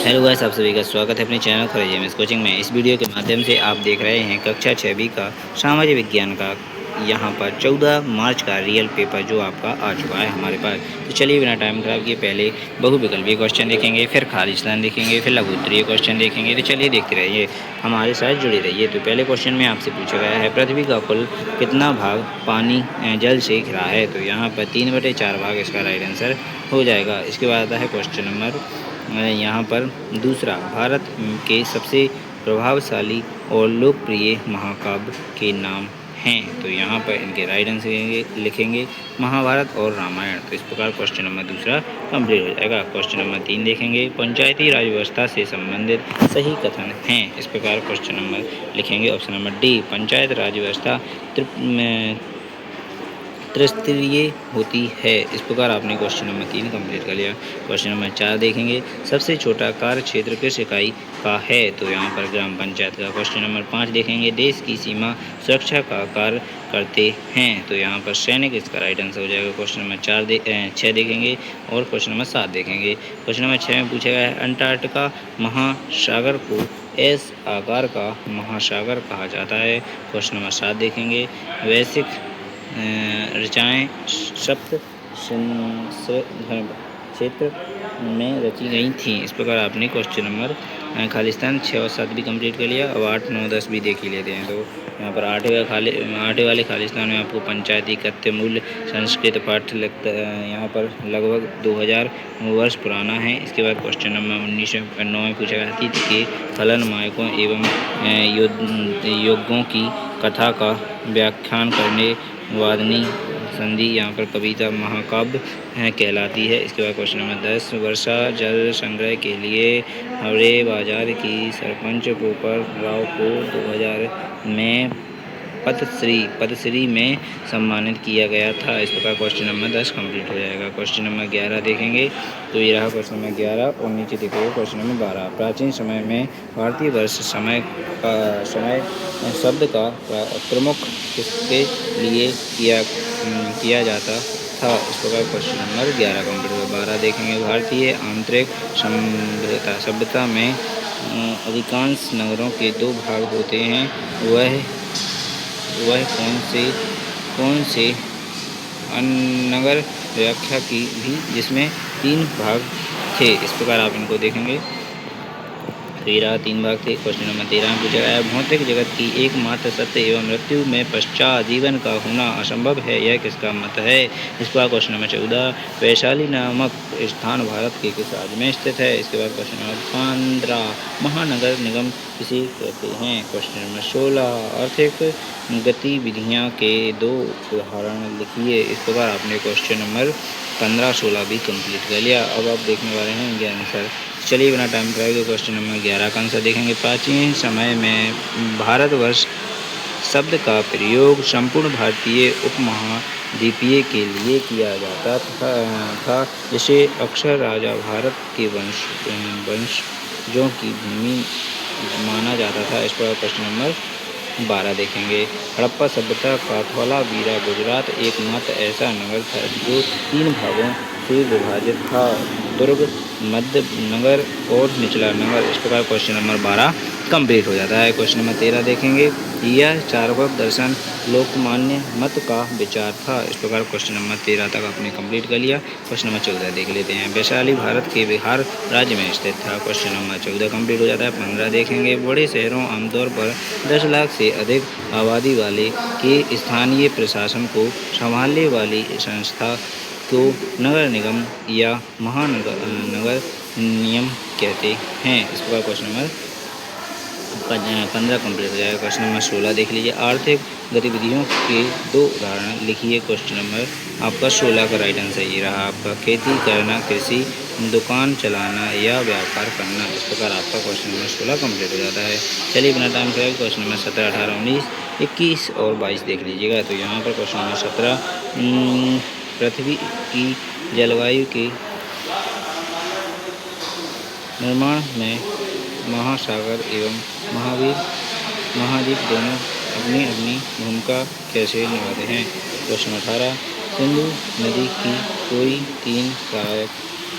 Hello guys, आप सभी का स्वागत है अपने चैनल खरेज एमएस कोचिंग में। इस वीडियो के माध्यम से आप देख रहे हैं कक्षा 6वीं का सामाजिक विज्ञान का यहाँ पर 14 मार्च का रियल पेपर जो आपका आ चुका है हमारे पास। तो चलिए बिना टाइम खराब किए पहले बहुविकल्पीय क्वेश्चन देखेंगे, फिर खाली स्थान देखेंगे, फिर लघु उत्तरीय क्वेश्चन देखेंगे। तो चलिए देखते रहिए, हमारे साथ जुड़े रहिए। तो पहले क्वेश्चन में आपसे पूछा गया है, पृथ्वी का कुल कितना भाग पानी जल से घिरा है? तो यहाँ पर 3/4 भाग इसका राइट आंसर हो जाएगा। इसके बाद आता है क्वेश्चन नंबर यहाँ पर दूसरा, भारत के सबसे प्रभावशाली और लोकप्रिय महाकाव्य के नाम हैं? तो यहाँ पर इनके राइट आंसर लिखेंगे महाभारत और रामायण। तो इस प्रकार क्वेश्चन नंबर दूसरा कंप्लीट हो जाएगा। क्वेश्चन नंबर 3 देखेंगे, पंचायती राज व्यवस्था से संबंधित सही कथन हैं? इस प्रकार क्वेश्चन नंबर लिखेंगे ऑप्शन नंबर डी, पंचायत राज व्यवस्था त्रिस्तरीय होती है। इस प्रकार आपने क्वेश्चन नंबर 3 कंप्लीट कर लिया। क्वेश्चन नंबर 4 देखेंगे, सबसे छोटा कार्य क्षेत्र किस इकाई का है? तो यहाँ पर ग्राम पंचायत का। क्वेश्चन नंबर 5 देखेंगे, देश की सीमा सुरक्षा का कार्य करते हैं? तो यहाँ पर सैनिक इसका राइट आंसर हो जाएगा। क्वेश्चन नंबर 6 देखेंगे और क्वेश्चन नंबर 7 देखेंगे। क्वेश्चन नंबर 6 में पूछा गया है, अंटार्कटिका महासागर को एस आकार का महासागर कहा जाता है? क्वेश्चन नंबर 7 देखेंगे, वैश्विक ऋचाएँ सप्त क्षेत्र में रची गई थीं। इस प्रकार आपने क्वेश्चन नंबर खालिस्तान 6 और 7 भी कंप्लीट कर लिया। अब 8, 9, 10 भी देख ही लेते हैं। तो यहाँ पर आठवें वाले खालिस्तान में आपको पंचायती कथ्य मूल्य संस्कृत पाठ्य लगता है, यहाँ पर लगभग 2000 वर्ष पुराना है। इसके बाद क्वेश्चन नंबर 1909 में पूछा गया, अतीत के फलन मायकों एवं योगों की कथा का व्याख्यान करने वादनी संधि यहाँ पर कविता महाकाव्य कहलाती है। इसके बाद क्वेश्चन नंबर 10, वर्षा जल संग्रह के लिए हवड़े बाजार की सरपंच पोपर राव को 2000 में पद्मश्री में सम्मानित किया गया था। इस प्रकार क्वेश्चन नंबर 10 कंप्लीट हो जाएगा। क्वेश्चन नंबर 11 देखेंगे। तो ये रहा क्वेश्चन नंबर 11 और नीचे देखिए क्वेश्चन नंबर 12, प्राचीन समय में भारतीय वर्ष समय शब्द का प्रमुख किसके लिए किया जाता था? इस प्रकार क्वेश्चन नंबर 11 कंप्लीट हुआ। 12 देखेंगे, भारतीय आंतरिक सभ्यता में अधिकांश नगरों के 2 भाग होते हैं, वह कौन से नगर व्याख्या की भी जिसमें 3 भाग थे? इस प्रकार आप इनको देखेंगे। तो ये रहा 3 भाग थे। क्वेश्चन नंबर 13 में पूछा गया है, भौतिक जगत की एकमात्र सत्य एवं मृत्यु में पश्चात जीवन का होना असंभव है, यह किसका मत है? इस पर क्वेश्चन नंबर 14, वैशाली नामक स्थान भारत के किस राज्य में स्थित है? इसके बाद क्वेश्चन नंबर 15, महानगर निगम किसे कहते हैं? क्वेश्चन नंबर 16, आर्थिक गतिविधियाँ के 2 उदाहरण लिखिए। इस प्रकार आपने क्वेश्चन नंबर 15, 16 भी कंप्लीट कर लिया। अब आप देखने वाले हैं इनके आंसर। चलिए बिना टाइम खराब किए क्वेश्चन नंबर 11 का आंसर देखेंगे। प्राचीन समय में भारतवर्ष शब्द का प्रयोग संपूर्ण भारतीय उपमहाद्वीपीय के लिए किया जाता था, जिसे अक्सर राजा भारत के वंशजों की भूमि माना जाता था। इस पर क्वेश्चन नंबर 12 देखेंगे। हड़प्पा सभ्यता का धौलावीरा गुजरात एकमात्र ऐसा नगर था जो 3 भागों से विभाजित था, दुर्ग, मध्य नगर और निचला नगर। इस प्रकार क्वेश्चन नंबर 12 कंप्लीट हो जाता है। क्वेश्चन नंबर 13 देखेंगे, यह चार्वाक दर्शन लोकमान्य मत का विचार था। इस प्रकार क्वेश्चन नंबर 13 तक आपने कंप्लीट कर लिया। क्वेश्चन नंबर 14 देख लेते हैं। वैशाली भारत के बिहार राज्य में स्थित था। क्वेश्चन नंबर 14 कंप्लीट हो जाता है। 15 देखेंगे, बड़े शहरों आमतौर पर 10 लाख से अधिक आबादी वाले के स्थानीय प्रशासन को संभालने वाली संस्था को नगर निगम या महानगर निगम कहते हैं। इस प्रकार क्वेश्चन नंबर 15 कंप्लीट हो जाएगा। क्वेश्चन नंबर 16 देख लीजिए, आर्थिक गतिविधियों के 2 उदाहरण लिखिए। क्वेश्चन नंबर आपका 16 का राइट आंसर ये रहा आपका, खेती करना, कृषि, दुकान चलाना या व्यापार करना। इस प्रकार आपका क्वेश्चन नंबर 16 कंप्लीट हो जाता है। चलिए बिना टाइम खराब क्वेश्चन नंबर 17, 18, 19, 21 और 22 देख लीजिएगा। तो यहाँ पर क्वेश्चन नंबर 17, पृथ्वी की जलवायु के निर्माण में महासागर एवं महाद्वीप दोनों अपनी अपनी भूमिका कैसे निभाते हैं? क्वेश्चन 18, सिंधु नदी की कोई 3 सहायक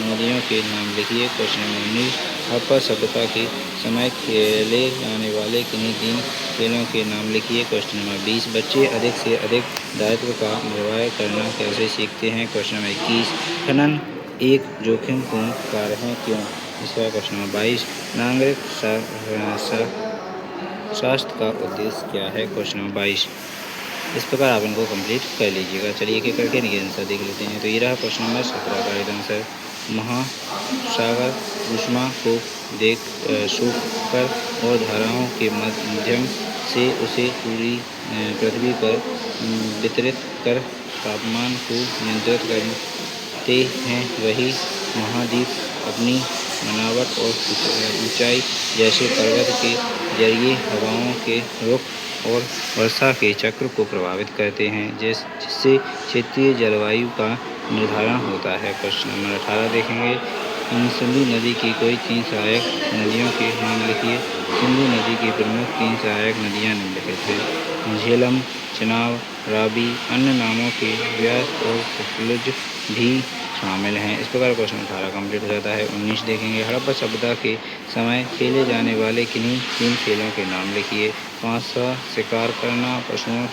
नदियों के नाम लिखिए। क्वेश्चन नंबर 19, हड़प्पा सभ्यता के समय खेले जाने वाले किन्हीं 3 खेलों के नाम लिखिए। क्वेश्चन नंबर 20, बच्चे अधिक से अधिक दायित्व का निर्वाह करना कैसे सीखते हैं। क्वेश्चन नंबर 21, खनन एक जोखिमपूर्ण कार्य है, क्यों। इसका क्वेश्चन नंबर 22, नागरिक शास्त्र का उद्देश्य क्या है। Question number 22। इस प्रकार आप इनको कंप्लीट कर लीजिएगा। चलिए एक एक करके इनके आंसर देख लेते हैं। तो ये रहा क्वेश्चन नंबर 17 का राइट आंसर, महासागर ऊष्मा को देख सूख कर और धाराओं के माध्यम से उसे पूरी पृथ्वी पर वितरित कर तापमान को नियंत्रित करते हैं। वही महाद्वीप अपनी बनावट और ऊंचाई जैसे पर्वत के जरिए हवाओं के रुख और वर्षा के चक्र को प्रभावित करते हैं, जिससे क्षेत्रीय जलवायु का निर्धारण होता है। क्वेश्चन नंबर 18 देखेंगे, सिंधु नदी की कोई 3 सहायक नदियों के नाम लिखिए। सिंधु नदी की प्रमुख 3 सहायक नदियाँ निम्नलिखित हैं। झेलम, चिनाब, रावी। अन्य नामों के व्यास और सतलुज भी शामिल हैं। इस प्रकार क्वेश्चन 18 कंप्लीट हो जाता है। 19 देखेंगे, हड़प्पा सभ्यता के समय खेले जाने वाले किन्हीं 3 खेलों के नाम लिखिए। पासा, शिकार करना, पशुओं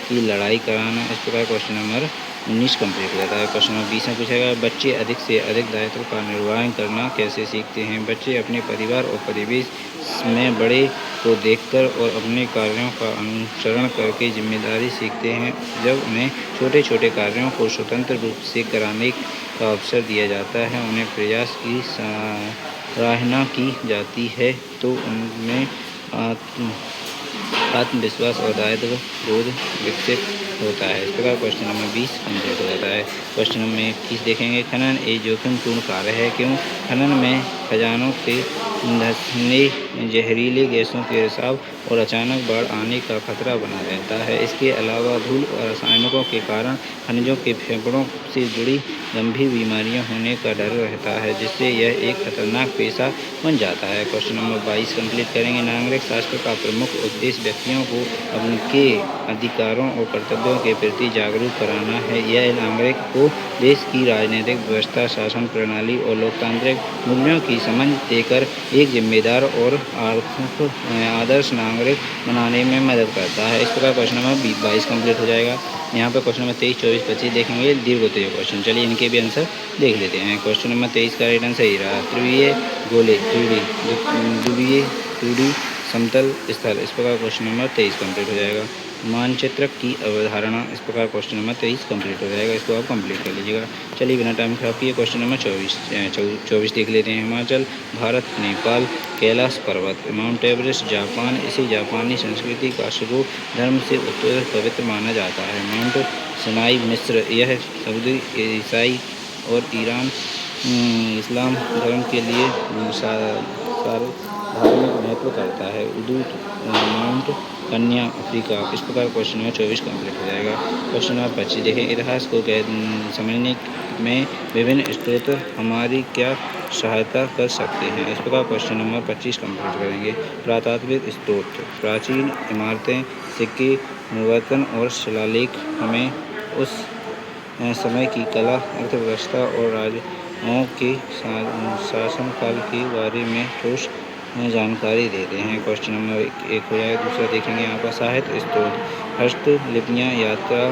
की लड़ाई कराना। इस प्रकार क्वेश्चन नंबर 19 कंप्लीट हो जाता है। क्वेश्चन नंबर 20 में पूछा गया, बच्चे अधिक से अधिक दायित्व का निर्वहन करना कैसे सीखते हैं। बच्चे अपने परिवार और परिवेश में बड़े को देखकर और अपने कार्यों का अनुसरण करके जिम्मेदारी सीखते हैं। जब उन्हें छोटे छोटे कार्यों को स्वतंत्र रूप से कराने का अवसर दिया जाता है, उन्हें प्रयास की सराहना की जाती है, तो उनमें आत्मविश्वास और दायित्व बोध विकसित होता है। इस प्रकार क्वेश्चन नंबर 20 कंप्लीट हो जाता है। क्वेश्चन नंबर 21 देखेंगे, खनन एक जोखिमपूर्ण कार्य है, क्यों। खनन में खजानों के धंसने, जहरीले गैसों के रिसाव और अचानक बाढ़ आने का खतरा बना रहता है। इसके अलावा धूल और रसायनों के कारण खनिजों के फेफड़ों से जुड़ी गंभीर बीमारियां होने का डर रहता है, जिससे यह एक खतरनाक पेशा बन जाता है। क्वेश्चन नंबर 22 कंप्लीट करेंगे, नागरिक शास्त्र का प्रमुख उद्देश्य व्यक्तियों को उनके अधिकारों और कर्तव्यों के प्रति जागरूक कराना है। यह नागरिक को देश की राजनीतिक व्यवस्था, शासन प्रणाली और लोकतांत्रिक मूल्यों की समझ देकर एक जिम्मेदार और आदर्श नागरिक बनाने में मदद करता है। इस प्रकार क्वेश्चन नंबर 22 कंप्लीट हो जाएगा। यहाँ पर क्वेश्चन नंबर 23, 24, 25 देखेंगे दीर्घोत्तरीय क्वेश्चन। चलिए इनके भी आंसर देख लेते हैं। क्वेश्चन नंबर 23 का राइट आंसर ही रहा, ध्रुवीय गोले 3D, ध्रुवीय 2D समतल स्थल। इस प्रकार क्वेश्चन नंबर 23 कंप्लीट हो जाएगा। मानचित्र की अवधारणा। इस प्रकार क्वेश्चन नंबर 23 कंप्लीट हो जाएगा। इसको आप कंप्लीट कर लीजिएगा। चलिए बिना टाइम खराब किए क्वेश्चन नंबर 24 देख लेते हैं। हिमाचल भारत, नेपाल, कैलाश पर्वत, माउंट एवरेस्ट जापान। इसे जापानी संस्कृति का स्रोत धर्म से उत्तर पवित्र माना जाता है। माउंट सिनाई मिस्र, यह सऊदी, ईसाई और ईरान इस्लाम धर्म के लिए धार्मिक महत्व करता है। उदूद माउंट कन्या अफ्रीका। इस प्रकार क्वेश्चन नंबर 24 कंप्लीट हो जाएगा। क्वेश्चन नंबर 25 देखें, इतिहास को समझने में विभिन्न स्रोत हमारी क्या सहायता कर सकते हैं। इस प्रकार क्वेश्चन नंबर 25 कंप्लीट करेंगे। पुरातात्विक स्रोत, प्राचीन इमारतें, सिक्के, मुद्रण और शिलालेख हमें उस समय की कला, अर्थव्यवस्था और राजाओं के शासनकाल के बारे में ठोस जानकारी देते हैं। क्वेश्चन नंबर 1 हो जाएगा। दूसरा देखेंगे यहाँ पर साहित्य स्रोत, हस्तलिपियाँ, यात्रा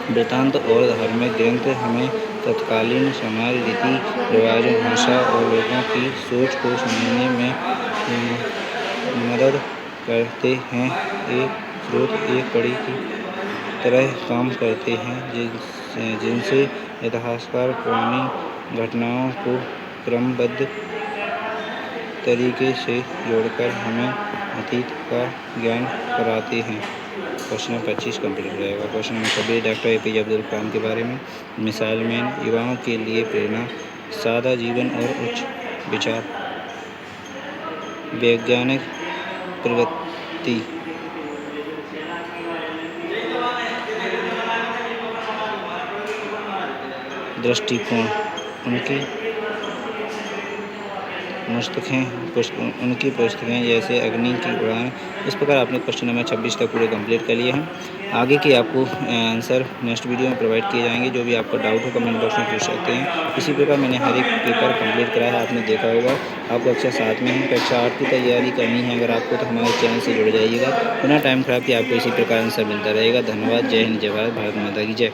वृत्तांत और धार्मिक ग्रंथ हमें तत्कालीन समाज, रीति रिवाजों, भाषा और लोगों की सोच को समझने में मदद करते हैं। ये स्रोत एक कड़ी की तरह काम करते हैं, जिनसे इतिहासकार पुरानी घटनाओं को क्रमबद्ध तरीके से जोड़कर हमें अतीत का ज्ञान कराते हैं। क्वेश्चन नंबर 25 कंप्लीट हो जाएगा। Question number 26, doctor APJ Abdul Kalam के बारे में। मिसाइल मैन, युवाओं के लिए प्रेरणा, सादा जीवन और उच्च विचार, वैज्ञानिक प्रगति, दृष्टिकोण, उनकी उनकी पुस्तकें जैसे अग्नि की उड़ान। इस प्रकार आपने क्वेश्चन नंबर 26 तक पूरे कंप्लीट कर लिए हैं। आगे के आपको आंसर नेक्स्ट वीडियो में प्रोवाइड किए जाएंगे। जो भी आपको डाउट हो कमेंट बॉक्स में पूछ सकते हैं। इसी प्रकार मैंने हर एक पेपर कंप्लीट कराया है, आपने देखा होगा। आप कक्षा 7 में हैं, कक्षा 8 की तैयारी करनी है अगर आपको, तो हमारे चैनल से जुड़ जाइएगा। बिना टाइम खराब किए आपको इसी प्रकार आंसर मिलता रहेगा। धन्यवाद। जय हिंद, जय भारत, भारत माता की जय।